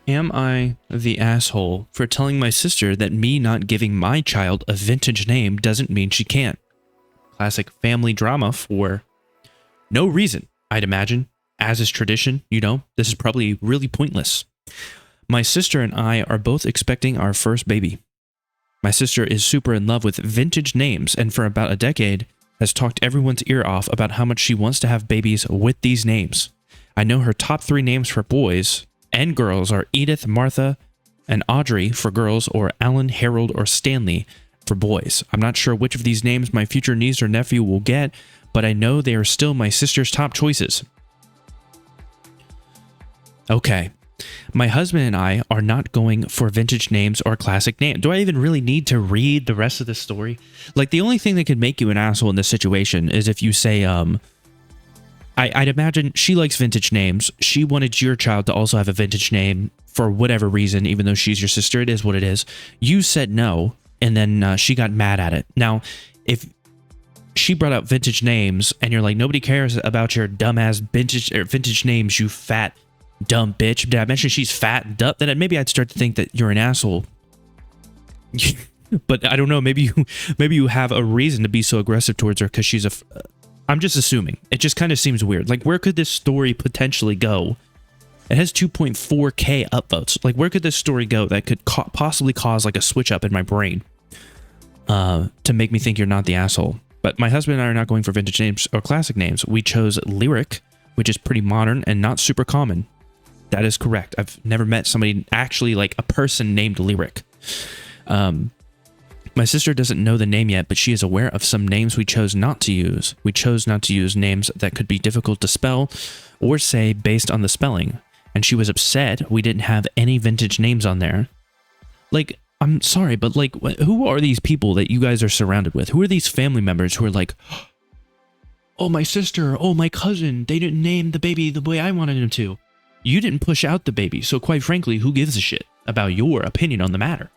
Am I the asshole for telling my sister that me not giving my child a vintage name doesn't mean she can't? Classic family drama for no reason, I'd imagine. As is tradition, you know, this is probably really pointless. My sister and I are both expecting our first baby. My sister is super in love with vintage names and for about a decade has talked everyone's ear off about how much she wants to have babies with these names. I know her top 3 names for boys and girls are Edith, Martha, and Audrey for girls, or Alan, Harold, or Stanley for boys. I'm not sure which of these names my future niece or nephew will get, but I know they are still my sister's top choices. Okay. My husband and I are not going for vintage names or classic names. Do I even really need to read the rest of this story? Like, the only thing that could make you an asshole in this situation is if you say, I'd imagine she likes vintage names. She wanted your child to also have a vintage name for whatever reason, even though she's your sister. It is what it is. You said no, and then she got mad at it. Now, if she brought up vintage names, and you're like, nobody cares about your dumbass vintage names, you fat, dumb bitch. Did I mention she's fat and dumb? Then maybe I'd start to think that you're an asshole. But I don't know. Maybe you have a reason to be so aggressive towards her because she's a... I'm just assuming. It just kind of seems weird. Like, where could this story potentially go? It has 2.4K upvotes. Like, where could this story go that could possibly cause, like, a switch up in my brain to make me think you're not the asshole? But my husband and I are not going for vintage names or classic names. We chose Lyric, which is pretty modern and not super common. That is correct. I've never met somebody actually, like, a person named Lyric. My sister doesn't know the name yet, but she is aware of some names we chose not to use. We chose not to use names that could be difficult to spell or say based on the spelling. And she was upset we didn't have any vintage names on there. Like, I'm sorry, but like, who are these people that you guys are surrounded with? Who are these family members who are like, oh, my sister, oh, my cousin, they didn't name the baby the way I wanted them to. You didn't push out the baby, so quite frankly, who gives a shit about your opinion on the matter?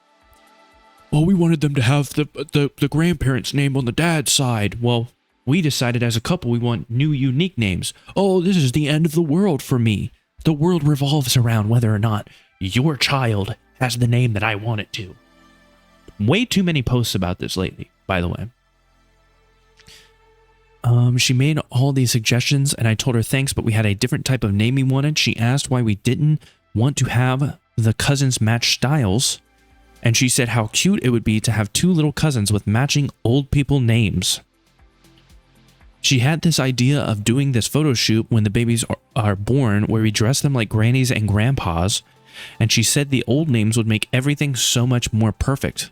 Well, we wanted them to have the grandparents' name on the dad's side. Well, we decided as a couple we want new, unique names. Oh, this is the end of the world for me. The world revolves around whether or not your child has the name that I want it to. Way too many posts about this lately, by the way. She made all these suggestions, and I told her thanks, but we had a different type of name we wanted. She asked why we didn't want to have the cousins match styles. And she said how cute it would be to have 2 little cousins with matching old people names. She had this idea of doing this photo shoot when the babies are born where we dress them like grannies and grandpas. And she said the old names would make everything so much more perfect.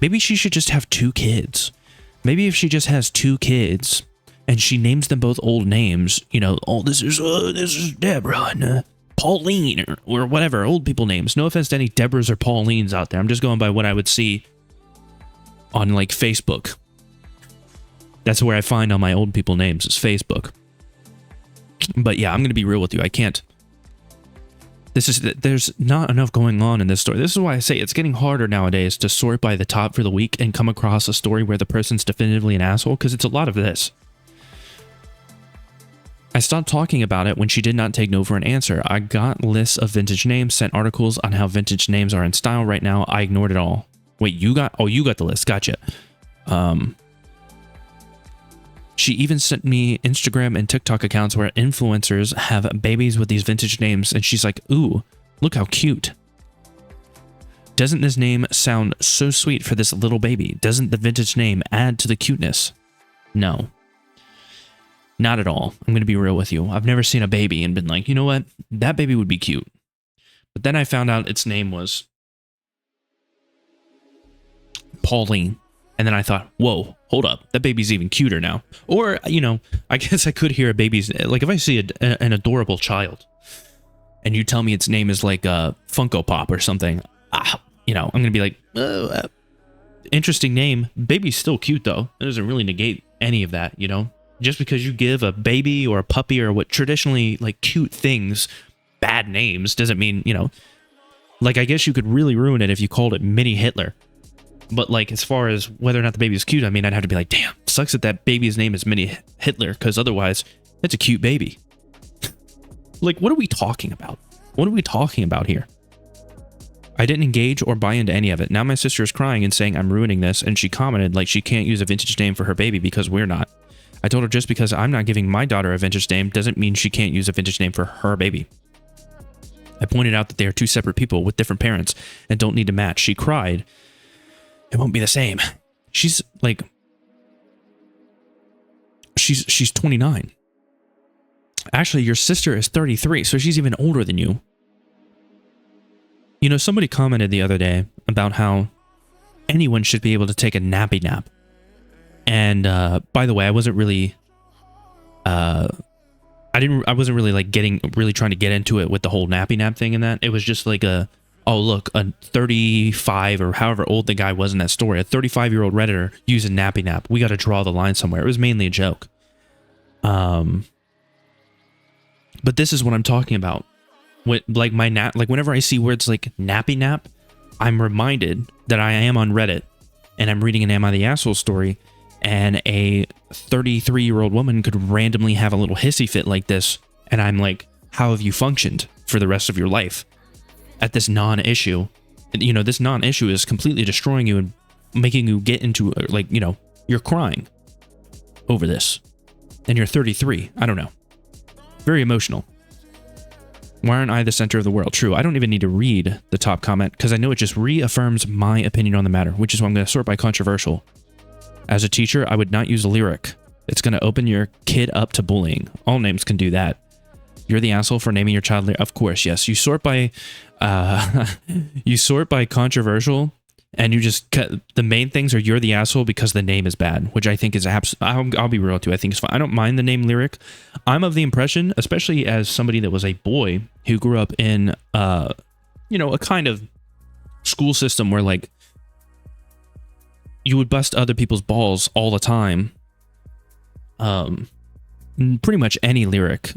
Maybe she should just have 2 kids. Maybe if she just has 2 kids and she names them both old names, you know, oh, this is Deborah and Pauline or whatever, old people names. No offense to any Deborahs or Paulines out there. I'm just going by what I would see on, like, Facebook. That's where I find all my old people names, is Facebook. But yeah, I'm going to be real with you. I can't. There's not enough going on in this story. This is why I say it's getting harder nowadays to sort by the top for the week and come across a story where the person's definitively an asshole, because it's a lot of this. I stopped talking about it when she did not take no for an answer. I got lists of vintage names, sent articles on how vintage names are in style right now. I ignored it all. Wait, you got the list. Gotcha. She even sent me Instagram and TikTok accounts where influencers have babies with these vintage names, and she's like, ooh, look how cute. Doesn't this name sound so sweet for this little baby? Doesn't the vintage name add to the cuteness? No. Not at all. I'm going to be real with you. I've never seen a baby and been like, you know what? That baby would be cute. But then I found out its name was Pauline. And then I thought, whoa, hold up. That baby's even cuter now. Or, you know, I guess I could hear a baby's... Like, if I see an adorable child and you tell me its name is like a Funko Pop or something, you know, I'm going to be like, oh, interesting name. Baby's still cute, though. That doesn't really negate any of that, you know? Just because you give a baby or a puppy or what traditionally, like, cute things bad names doesn't mean, you know... Like, I guess you could really ruin it if you called it Mini Hitler. But, like, as far as whether or not the baby is cute, I mean, I'd have to be like, damn, sucks that that baby's name is Mini Hitler, because otherwise, it's a cute baby. Like, what are we talking about? What are we talking about here? I didn't engage or buy into any of it. Now my sister is crying and saying I'm ruining this, and she commented like she can't use a vintage name for her baby because we're not. I told her just because I'm not giving my daughter a vintage name doesn't mean she can't use a vintage name for her baby. I pointed out that they are two separate people with different parents and don't need to match. She cried. It won't be the same. She's like... She's 29. Actually, your sister is 33, so she's even older than you. You know, somebody commented the other day about how anyone should be able to take a nappy nap. And by the way, I wasn't really I wasn't really like trying to get into it with the whole nappy nap thing and that. It was just like oh look, a 35 or however old the guy was in that story, a 35-year-old Redditor using nappy nap. We got to draw the line somewhere. It was mainly a joke. But this is what I'm talking about. Like my nap, like whenever I see words like nappy nap, I'm reminded that I am on Reddit and I'm reading an Am I the Asshole story, and a 33-year-old woman could randomly have a little hissy fit like this, and I'm like, how have you functioned for the rest of your life at this non-issue? You know, this non-issue is completely destroying you and making you get into, like, you know, you're crying over this, and you're 33. I don't know. Very emotional. Why aren't I the center of the world? True, I don't even need to read the top comment because I know it just reaffirms my opinion on the matter, which is why I'm going to sort by controversial. As a teacher, I would not use a lyric. It's going to open your kid up to bullying. All names can do that. You're the asshole for naming your child lyric. Of course, yes. You sort by controversial, and you just cut the main things are you're the asshole because the name is bad, which I think is I'll be real too. I think it's fine. I don't mind the name lyric. I'm of the impression, especially as somebody that was a boy who grew up in you know, a kind of school system where like you would bust other people's balls all the time. Pretty much any lyric,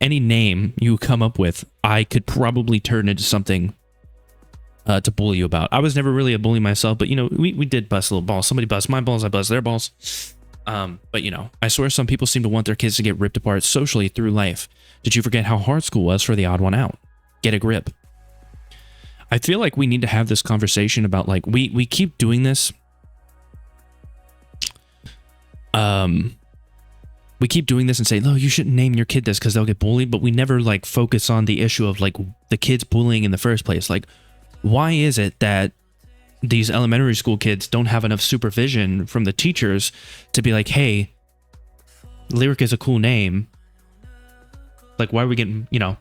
any name you come up with, I could probably turn into something to bully you about. I was never really a bully myself, but you know, we did bust little balls. Somebody bust my balls, I bust their balls. But you know, I swear some people seem to want their kids to get ripped apart socially through life. Did you forget how hard school was for the odd one out? Get a grip. I feel like we need to have this conversation about like, we keep doing this. We keep doing this and say, no, you shouldn't name your kid this because they'll get bullied, but we never like focus on the issue of like the kids bullying in the first place. Like, why is it that these elementary school kids don't have enough supervision from the teachers to be like, hey, Lyric is a cool name. Like, why are we getting, you know,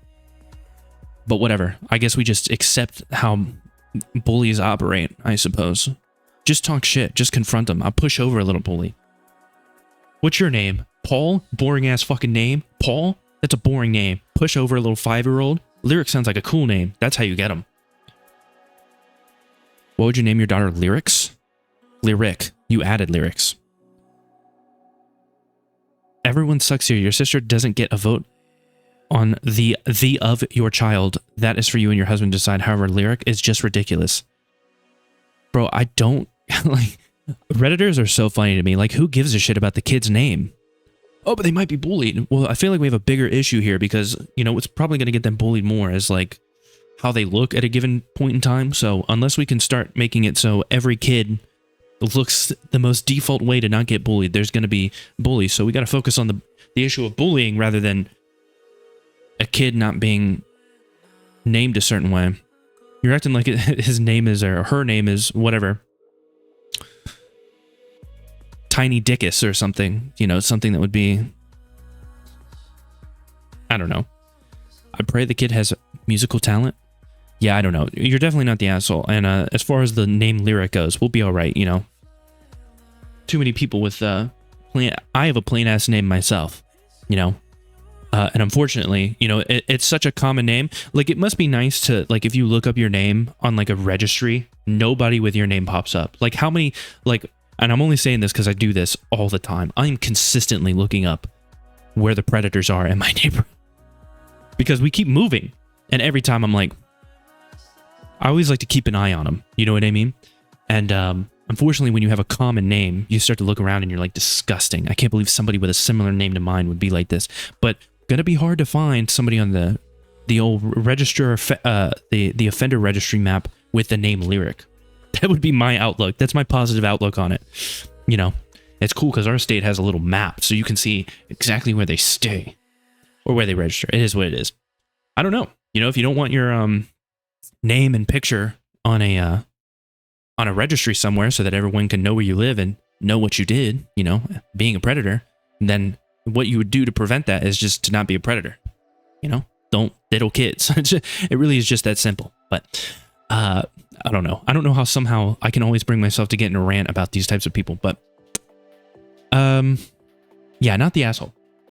but whatever. I guess we just accept how bullies operate, I suppose. Just talk shit. Just confront them. I'll push over a little bully. What's your name? Paul? Boring ass fucking name. Paul? That's a boring name. Push over a little 5-year-old. Lyric sounds like a cool name. That's how you get them. What would you name your daughter? Lyrics? Lyric. You added lyrics. Everyone sucks here. Your sister doesn't get a vote on the of your child. That is for you and your husband to decide. However, Lyric is just ridiculous. Bro, I don't... like, Redditors are so funny to me. Like, who gives a shit about the kid's name? Oh, but they might be bullied. Well, I feel like we have a bigger issue here because, you know, it's probably going to get them bullied more as, like, how they look at a given point in time. So unless we can start making it so every kid looks the most default way to not get bullied, there's going to be bullies. So we got to focus on the issue of bullying rather than a kid not being named a certain way. You're acting like his name is, or her name is, whatever. Tiny Dickus or something, you know, something that would be, I don't know. I pray the kid has musical talent. Yeah, I don't know. You're definitely not the asshole. And as far as the name Lyric goes, we'll be all right, you know. Too many people with I have a plain ass name myself, you know. And unfortunately, you know, it's such a common name. Like, it must be nice to, like, if you look up your name on like a registry, nobody with your name pops up. Like, how many, like, and I'm only saying this because I do this all the time. I'm consistently looking up where the predators are in my neighborhood. Because we keep moving. And every time I'm like, I always like to keep an eye on them. You know what I mean? And unfortunately, when you have a common name, you start to look around and you're like, disgusting. I can't believe somebody with a similar name to mine would be like this. But gonna be hard to find somebody on the the old register, the offender registry map with the name Lyric. That would be my outlook. That's my positive outlook on it. You know, it's cool because our state has a little map, so you can see exactly where they stay or where they register. It is what it is. I don't know. You know, if you don't want your name and picture on a registry somewhere so that everyone can know where you live and know what you did, you know, being a predator, then what you would do to prevent that is just to not be a predator. You know, don't diddle kids. It really is just that simple. But I don't know. I don't know how somehow I can always bring myself to get in a rant about these types of people. But yeah, not the asshole.